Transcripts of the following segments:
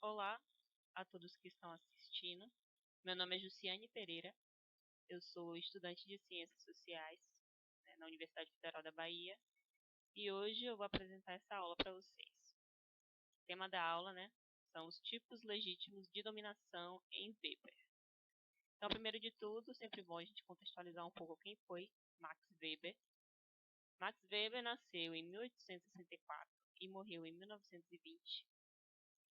Olá a todos que estão assistindo. Meu nome é Jussiane Pereira. Eu sou estudante de Ciências Sociais, na Universidade Federal da Bahia. E hoje eu vou apresentar essa aula para vocês. O tema da aula, são os tipos legítimos de dominação em Weber. Então, primeiro de tudo, sempre bom a gente contextualizar um pouco quem foi Max Weber. Max Weber nasceu em 1864 e morreu em 1920.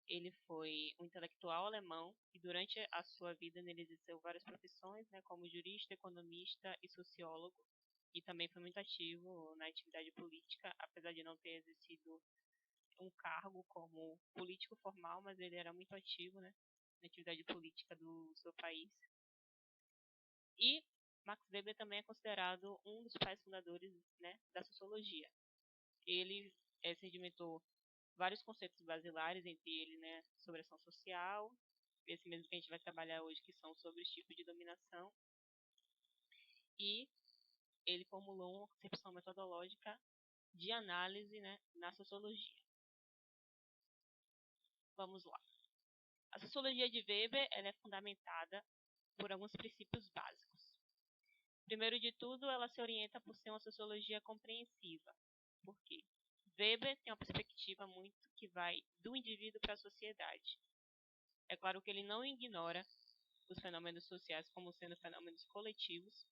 Ele foi um intelectual alemão e durante a sua vida ele exerceu várias profissões, como jurista, economista e sociólogo. E também foi muito ativo na atividade política, apesar de não ter exercido um cargo como político formal, mas ele era muito ativo, na atividade política do seu país. E Max Weber também é considerado um dos pais fundadores, da sociologia. Ele sedimentou vários conceitos basilares, entre eles, sobre ação social, esse mesmo que a gente vai trabalhar hoje, que são sobre os tipos de dominação. E ele formulou uma concepção metodológica de análise, na sociologia. Vamos lá. A sociologia de Weber ela é fundamentada por alguns princípios básicos. Primeiro de tudo, ela se orienta por ser uma sociologia compreensiva. Por quê? Weber tem uma perspectiva muito que vai do indivíduo para a sociedade. É claro que ele não ignora os fenômenos sociais como sendo fenômenos coletivos,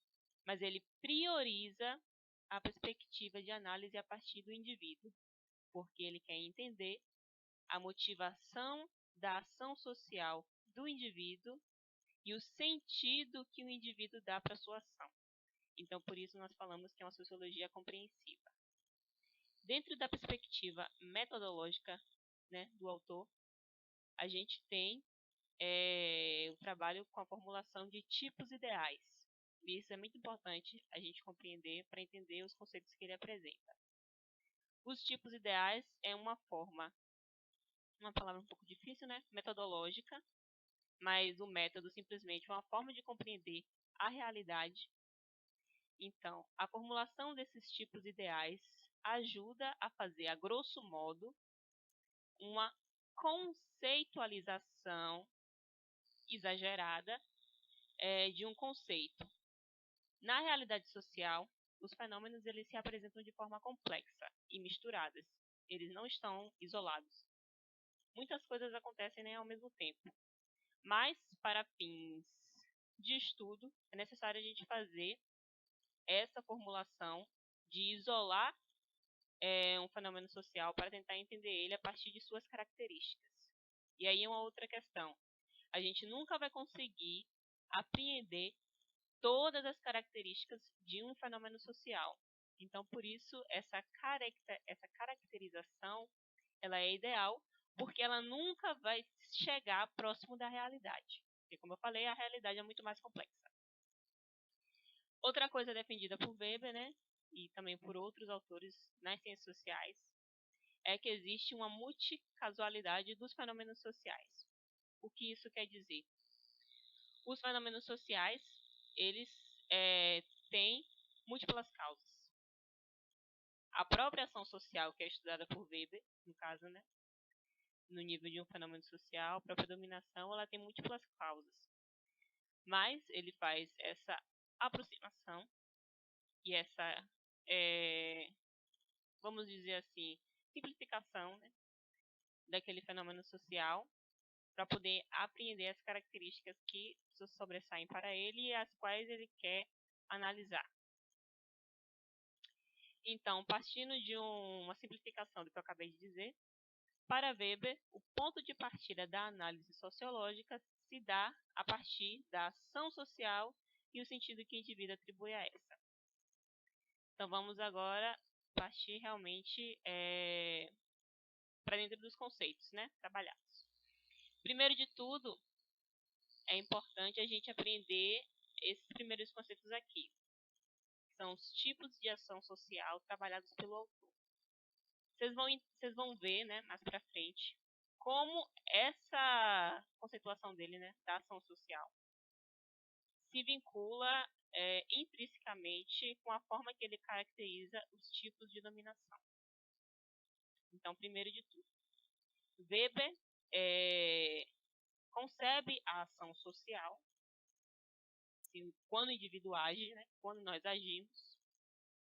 mas ele prioriza a perspectiva de análise a partir do indivíduo, porque ele quer entender a motivação da ação social do indivíduo e o sentido que o indivíduo dá para a sua ação. Então, por isso nós falamos que é uma sociologia compreensiva. Dentro da perspectiva metodológica, do autor, a gente tem o trabalho com a formulação de tipos ideais. E isso é muito importante a gente compreender para entender os conceitos que ele apresenta. Os tipos ideais é uma palavra um pouco difícil, metodológica, mas o método simplesmente é uma forma de compreender a realidade. Então, a formulação desses tipos ideais ajuda a fazer, a grosso modo, uma conceitualização exagerada de um conceito. Na realidade social, os fenômenos eles se apresentam de forma complexa e misturadas. Eles não estão isolados. Muitas coisas acontecem ao mesmo tempo. Mas, para fins de estudo, é necessário a gente fazer essa formulação de isolar um fenômeno social para tentar entender ele a partir de suas características. E aí uma outra questão. A gente nunca vai conseguir apreender todas as características de um fenômeno social. Então, por isso, essa caracterização ela é ideal, porque ela nunca vai chegar próximo da realidade. Porque, como eu falei, a realidade é muito mais complexa. Outra coisa defendida por Weber, e também por outros autores nas ciências sociais, é que existe uma multicasualidade dos fenômenos sociais. O que isso quer dizer? Os fenômenos sociais, eles têm múltiplas causas. A própria ação social, que é estudada por Weber, no caso, no nível de um fenômeno social, a própria dominação, ela tem múltiplas causas. Mas ele faz essa aproximação e essa, vamos dizer assim, simplificação daquele fenômeno social para poder apreender as características que sobressaem para ele e as quais ele quer analisar. Então, partindo de uma simplificação do que eu acabei de dizer, para Weber, o ponto de partida da análise sociológica se dá a partir da ação social e o sentido que o indivíduo atribui a essa. Então, vamos agora partir realmente para dentro dos conceitos trabalhados. Primeiro de tudo, é importante a gente aprender esses primeiros conceitos aqui, que são os tipos de ação social trabalhados pelo autor. Vocês vão ver, mais para frente, como essa conceituação dele, da ação social, se vincula intrinsecamente com a forma que ele caracteriza os tipos de dominação. Então, primeiro de tudo, Weber concebe a ação social, quando o indivíduo age, né, quando nós agimos,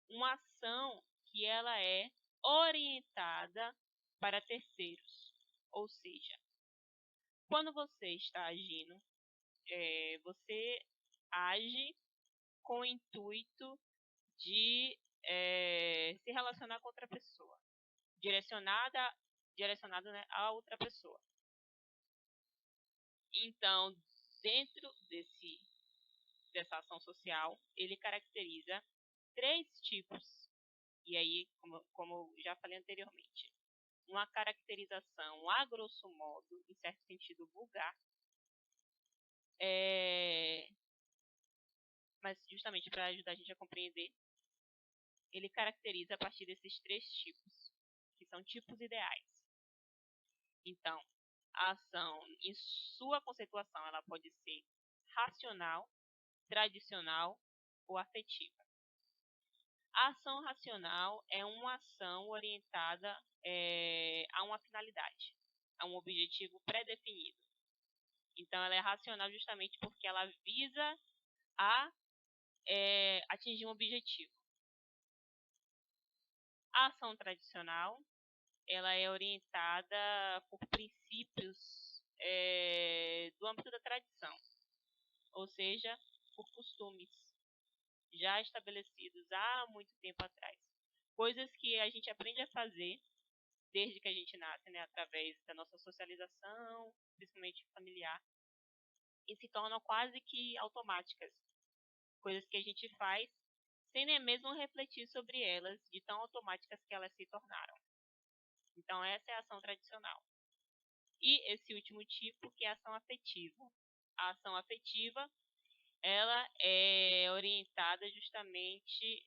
uma ação que ela é orientada para terceiros. Ou seja, quando você está agindo, você age com o intuito de se relacionar com outra pessoa, direcionado, né, a outra pessoa. Então, dentro dessa ação social, ele caracteriza 3 tipos. E aí, como eu já falei anteriormente, uma caracterização a grosso modo, em certo sentido vulgar, mas justamente para ajudar a gente a compreender, ele caracteriza a partir desses 3 tipos, que são tipos ideais. Então, a ação, em sua conceituação, ela pode ser racional, tradicional ou afetiva. A ação racional é uma ação orientada a uma finalidade, a um objetivo pré-definido. Então, ela é racional justamente porque ela visa a atingir um objetivo. A ação tradicional, ela é orientada por princípios do âmbito da tradição, ou seja, por costumes já estabelecidos há muito tempo atrás. Coisas que a gente aprende a fazer desde que a gente nasce, né, através da nossa socialização, principalmente familiar, e se tornam quase que automáticas. Coisas que a gente faz sem nem mesmo refletir sobre elas, de tão automáticas que elas se tornaram. Então, essa é a ação tradicional. E esse último tipo, que é a ação afetiva. A ação afetiva, ela é orientada justamente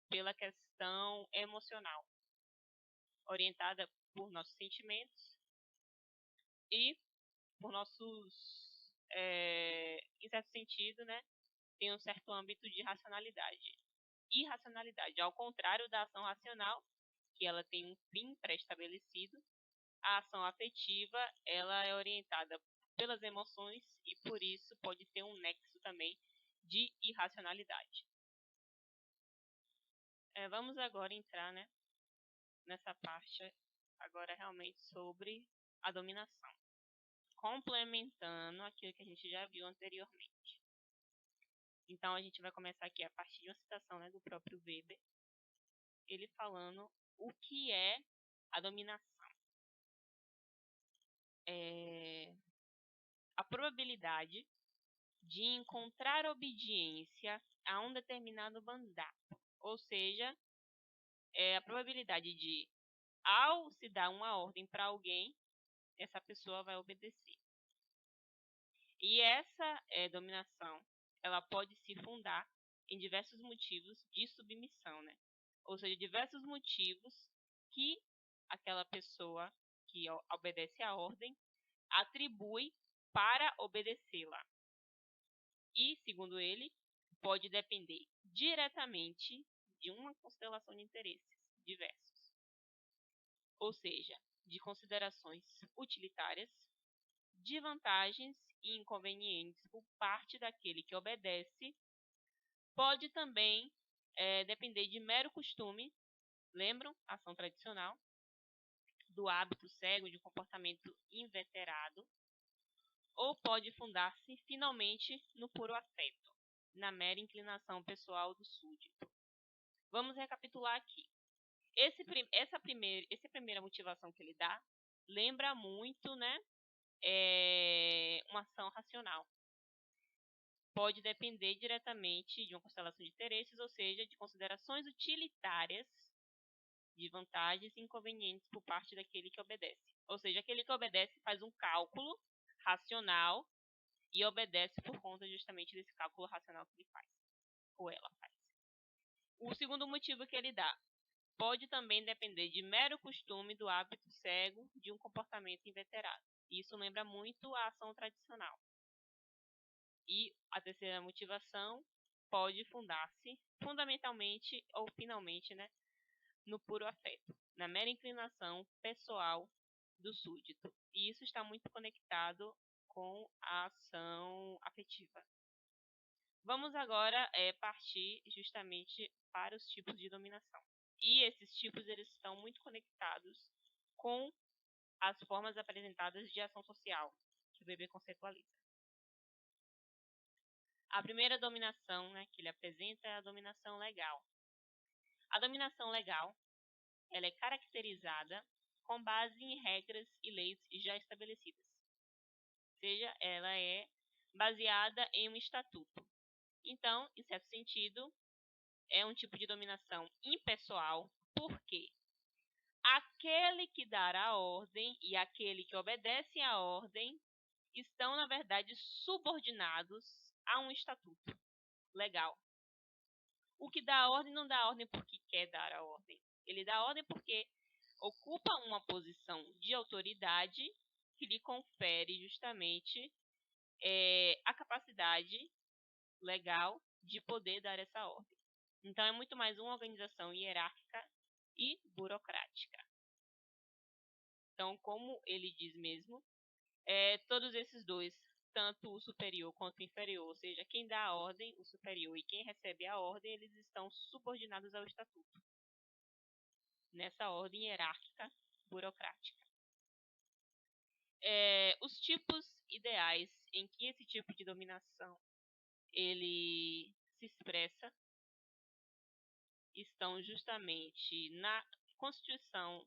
pela questão emocional, orientada por nossos sentimentos e por nossos, em certo sentido, né, tem um certo âmbito de racionalidade. Irracionalidade, ao contrário da ação racional, que ela tem um fim pré-estabelecido, a ação afetiva, ela é orientada pelas emoções e por isso pode ter um nexo também de irracionalidade. Vamos agora entrar, né, nessa parte agora realmente sobre a dominação, complementando aquilo que a gente já viu anteriormente. Então a gente vai começar aqui a partir de uma citação, né, do próprio Weber, ele falando o que é a dominação. A probabilidade de encontrar obediência a um determinado mandato, ou seja, a probabilidade de, ao se dar uma ordem para alguém, essa pessoa vai obedecer. E essa dominação, ela pode se fundar em diversos motivos de submissão, né? Ou seja, diversos motivos que aquela pessoa que obedece à ordem atribui para obedecê-la. E, segundo ele, pode depender diretamente de uma constelação de interesses diversos. Ou seja, de considerações utilitárias, de vantagens e inconvenientes por parte daquele que obedece, pode também depender de mero costume, lembram? Ação tradicional, do hábito cego, de um comportamento inveterado, ou pode fundar-se finalmente no puro afeto, na mera inclinação pessoal do súdito. Vamos recapitular aqui. Essa primeira motivação que ele dá lembra muito, né, uma ação racional. Pode depender diretamente de uma constelação de interesses, ou seja, de considerações utilitárias, de vantagens e inconvenientes por parte daquele que obedece. Ou seja, aquele que obedece faz um cálculo racional e obedece por conta justamente desse cálculo racional que ele faz, ou ela faz. O segundo motivo que ele dá pode também depender de mero costume, do hábito cego, de um comportamento inveterado. Isso lembra muito a ação tradicional. E a terceira motivação pode fundar-se fundamentalmente ou finalmente, né, no puro afeto, na mera inclinação pessoal do súdito. E isso está muito conectado com a ação afetiva. Vamos agora partir justamente para os tipos de dominação. E esses tipos eles estão muito conectados com as formas apresentadas de ação social que o Weber conceitualiza. A primeira dominação, né, que ele apresenta é a dominação legal. A dominação legal ela é caracterizada com base em regras e leis já estabelecidas. Ou seja, ela é baseada em um estatuto. Então, em certo sentido, é um tipo de dominação impessoal, porque aquele que dá a ordem e aquele que obedece à ordem estão, na verdade, subordinados a um estatuto legal. O que dá a ordem não dá a ordem porque quer dar a ordem. Ele dá a ordem porque ocupa uma posição de autoridade que lhe confere justamente a capacidade legal de poder dar essa ordem. Então, é muito mais uma organização hierárquica e burocrática. Então, como ele diz mesmo, todos esses dois, tanto o superior quanto o inferior, ou seja, quem dá a ordem, o superior, e quem recebe a ordem, eles estão subordinados ao estatuto, nessa ordem hierárquica burocrática. Os tipos ideais em que esse tipo de dominação ele se expressa estão justamente na Constituição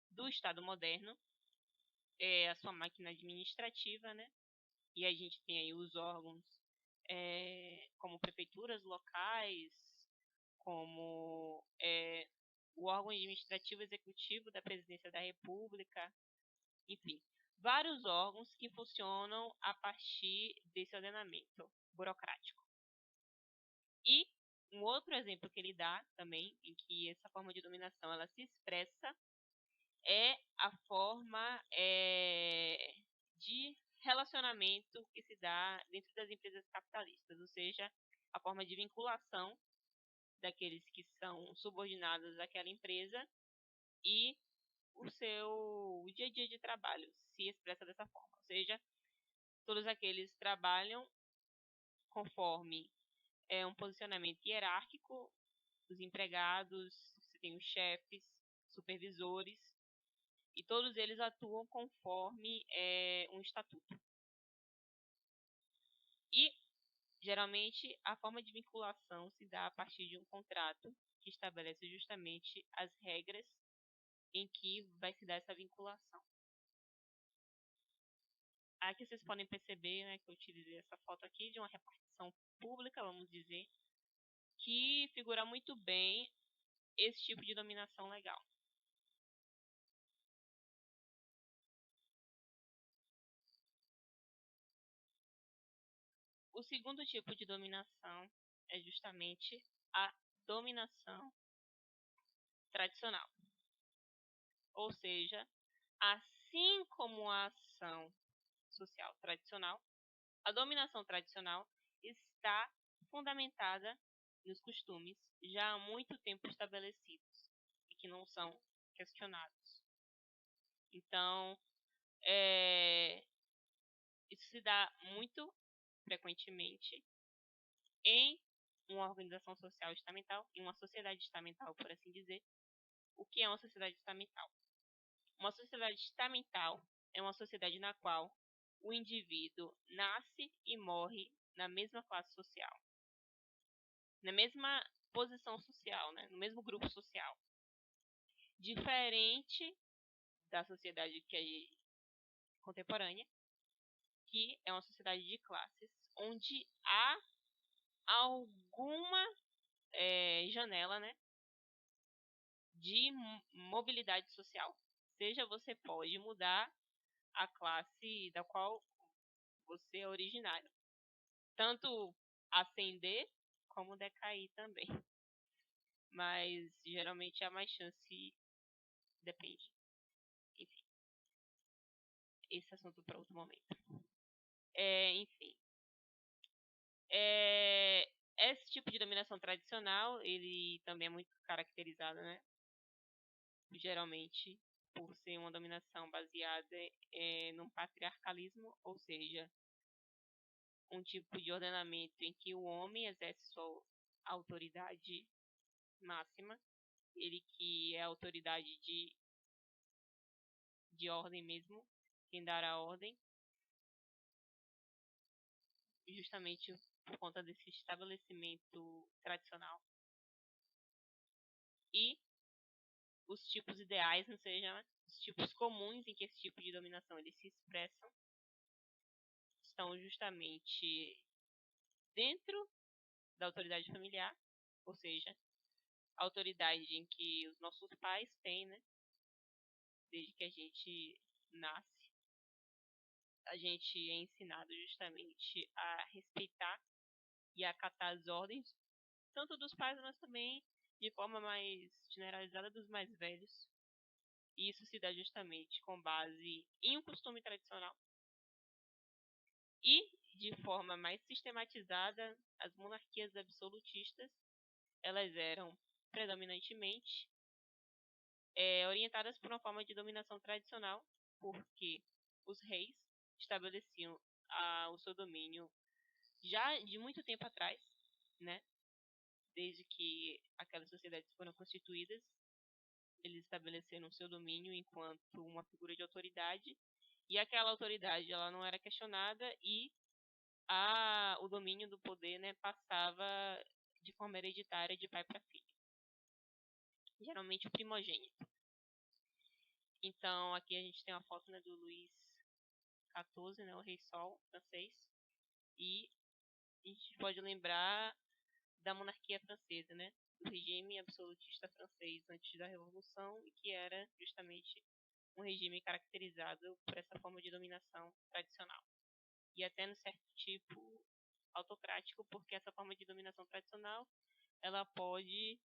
do Estado moderno, a sua máquina administrativa, né? E a gente tem aí os órgãos como prefeituras locais, como o órgão administrativo executivo da Presidência da República, enfim, vários órgãos que funcionam a partir desse ordenamento burocrático. E um outro exemplo que ele dá também, em que essa forma de dominação ela se expressa, é a forma de relacionamento que se dá dentro das empresas capitalistas, ou seja, a forma de vinculação daqueles que são subordinados àquela empresa e o seu dia a dia de trabalho se expressa dessa forma, ou seja, todos aqueles trabalham conforme um posicionamento hierárquico, os empregados, você tem os chefes, supervisores, e todos eles atuam conforme um estatuto. E, geralmente, a forma de vinculação se dá a partir de um contrato que estabelece justamente as regras em que vai se dar essa vinculação. Aqui vocês podem perceber, né, que eu utilizei essa foto aqui de uma repartição pública, vamos dizer, que figura muito bem esse tipo de dominação legal. O segundo tipo de dominação é justamente a dominação tradicional. Ou seja, assim como a ação social tradicional, a dominação tradicional está fundamentada nos costumes já há muito tempo estabelecidos e que não são questionados. Então, isso se dá muito frequentemente em uma organização social estamental, em uma sociedade estamental, por assim dizer. O que é uma sociedade estamental? Uma sociedade estamental é uma sociedade na qual o indivíduo nasce e morre na mesma classe social, na mesma posição social, né? No mesmo grupo social. Diferente da sociedade que é contemporânea, que é uma sociedade de classes, onde há alguma janela, né, de mobilidade social. Seja você pode mudar a classe da qual você é originário. Tanto ascender como decair também. Mas geralmente há mais chance, depende. Enfim, esse assunto para outro momento. Enfim. Esse tipo de dominação tradicional, ele também é muito caracterizado, né? Geralmente por ser uma dominação baseada num patriarcalismo, ou seja, um tipo de ordenamento em que o homem exerce sua autoridade máxima, ele que é a autoridade de ordem mesmo, quem dará a ordem, justamente por conta desse estabelecimento tradicional. E os tipos ideais, ou seja, os tipos comuns em que esse tipo de dominação eles se expressam, estão justamente dentro da autoridade familiar, ou seja, a autoridade em que os nossos pais têm, né? Desde que a gente nasce, a gente é ensinado justamente a respeitar e acatar as ordens, tanto dos pais, mas também de forma mais generalizada dos mais velhos. E isso se dá justamente com base em um costume tradicional. E, de forma mais sistematizada, as monarquias absolutistas, elas eram predominantemente orientadas por uma forma de dominação tradicional, porque os reis estabeleciam o seu domínio já de muito tempo atrás, né? Desde que aquelas sociedades foram constituídas, eles estabeleceram o seu domínio enquanto uma figura de autoridade, e aquela autoridade ela não era questionada e o domínio do poder, né, passava de forma hereditária de pai para filho, geralmente o primogênito. Então aqui a gente tem uma foto, né, do Luís XIV, né, o Rei Sol francês, e a gente pode lembrar da monarquia francesa, né, do regime absolutista francês antes da Revolução, e que era justamente um regime caracterizado por essa forma de dominação tradicional. E até no certo tipo autocrático, porque essa forma de dominação tradicional ela pode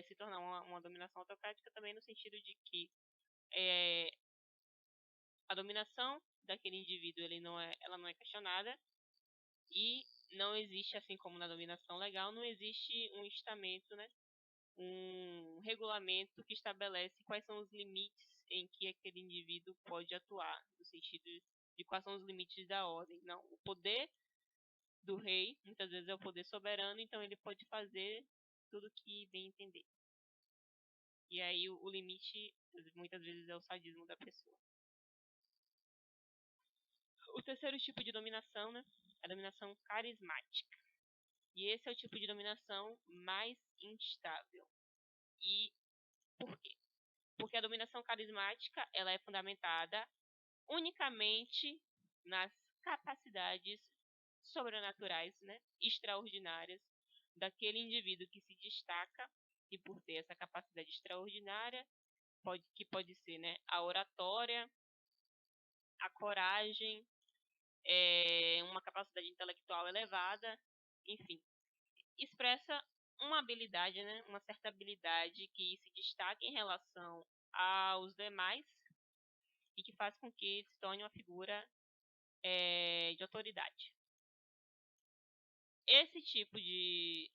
se tornar uma dominação autocrática também no sentido de que a dominação daquele indivíduo ela não é questionada e não existe, assim como na dominação legal, não existe um estamento, né, um regulamento que estabelece quais são os limites em que aquele indivíduo pode atuar, no sentido de quais são os limites da ordem. Não, o poder do rei muitas vezes é o poder soberano, então ele pode fazer tudo que bem entender. E aí o limite muitas vezes é o sadismo da pessoa. O terceiro tipo de dominação, né, é a dominação carismática. E esse é o tipo de dominação mais instável. E por quê? Porque a dominação carismática ela é fundamentada unicamente nas capacidades sobrenaturais, né, extraordinárias daquele indivíduo que se destaca, e por ter essa capacidade extraordinária, que pode ser, né, a oratória, a coragem, uma capacidade intelectual elevada, enfim, expressa uma habilidade, né, uma certa habilidade que se destaca em relação aos demais e que faz com que se torne uma figura de autoridade. Esse tipo de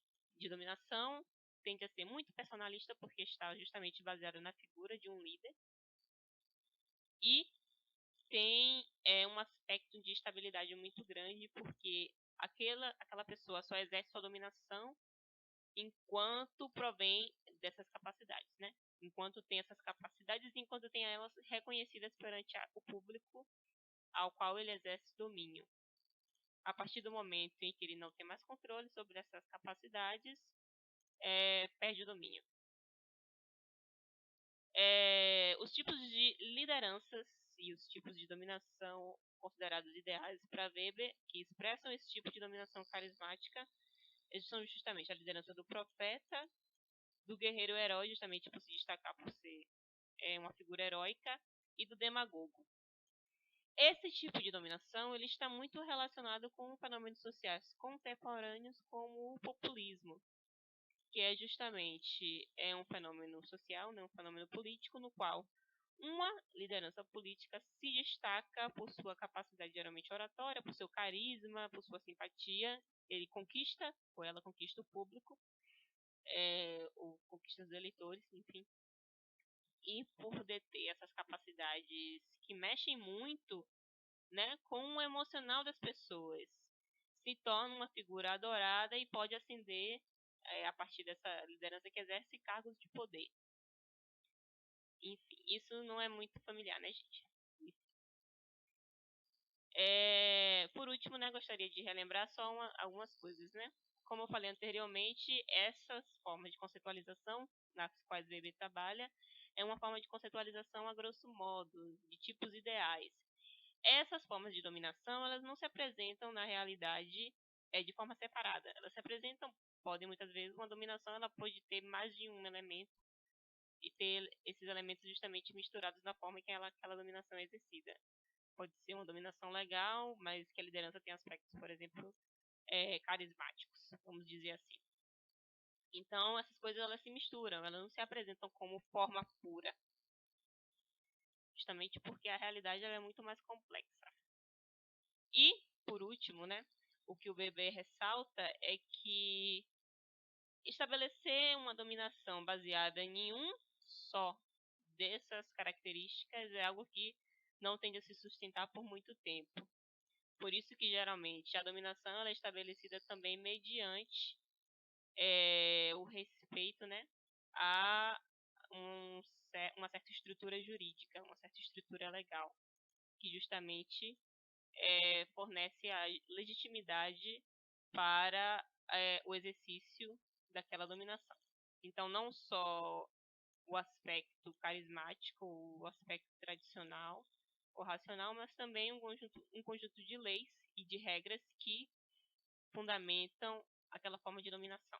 dominação tende a ser muito personalista porque está justamente baseado na figura de um líder e tem um aspecto de estabilidade muito grande porque aquela pessoa só exerce sua dominação enquanto provém dessas capacidades, né? Enquanto tem essas capacidades, enquanto tem elas reconhecidas perante o público ao qual ele exerce domínio. A partir do momento em que ele não tem mais controle sobre essas capacidades, perde o domínio. Os tipos de lideranças e os tipos de dominação considerados ideais para Weber, que expressam esse tipo de dominação carismática, eles são justamente a liderança do profeta, do guerreiro herói, justamente por se destacar por ser uma figura heróica, e do demagogo. Esse tipo de dominação ele está muito relacionado com fenômenos sociais contemporâneos como o populismo, que é justamente um fenômeno social, né, um fenômeno político, no qual uma liderança política se destaca por sua capacidade geralmente oratória, por seu carisma, por sua simpatia. Ele conquista, ou ela conquista o público, ou conquista os eleitores, enfim. e por deter essas capacidades que mexem muito, né, com o emocional das pessoas, se torna uma figura adorada e pode ascender a partir dessa liderança que exerce cargos de poder. Enfim, isso não é muito familiar, né, gente? Por último, né, gostaria de relembrar só algumas coisas, né? Como eu falei anteriormente, essas formas de conceitualização nas quais o Weber trabalha é uma forma de conceitualização a grosso modo, de tipos ideais. Essas formas de dominação, elas não se apresentam na realidade de forma separada. Elas se apresentam, podem muitas vezes, uma dominação, ela pode ter mais de um elemento e ter esses elementos justamente misturados na forma em que aquela dominação é exercida. Pode ser uma dominação legal, mas que a liderança tem aspectos, por exemplo, carismáticos, vamos dizer assim. Então, essas coisas elas se misturam, elas não se apresentam como forma pura, justamente porque a realidade ela é muito mais complexa. E, por último, né, o que o Weber ressalta é que estabelecer uma dominação baseada em um só dessas características é algo que não tende a se sustentar por muito tempo. Por isso que, geralmente, a dominação ela é estabelecida também mediante o respeito, né, a uma certa estrutura jurídica, uma certa estrutura legal, que justamente fornece a legitimidade para o exercício daquela dominação. Então, não só o aspecto carismático, o aspecto tradicional ou racional, mas também um conjunto de leis e de regras que fundamentam aquela forma de dominação.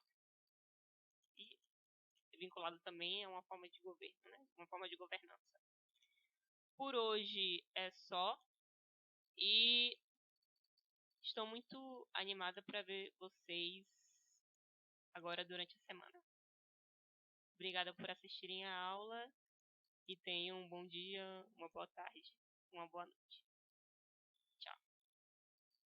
E vinculado também a uma forma de governo, né? Uma forma de governança. Por hoje é só. E estou muito animada para ver vocês agora durante a semana. Obrigada por assistirem a aula e tenham um bom dia, uma boa tarde, uma boa noite.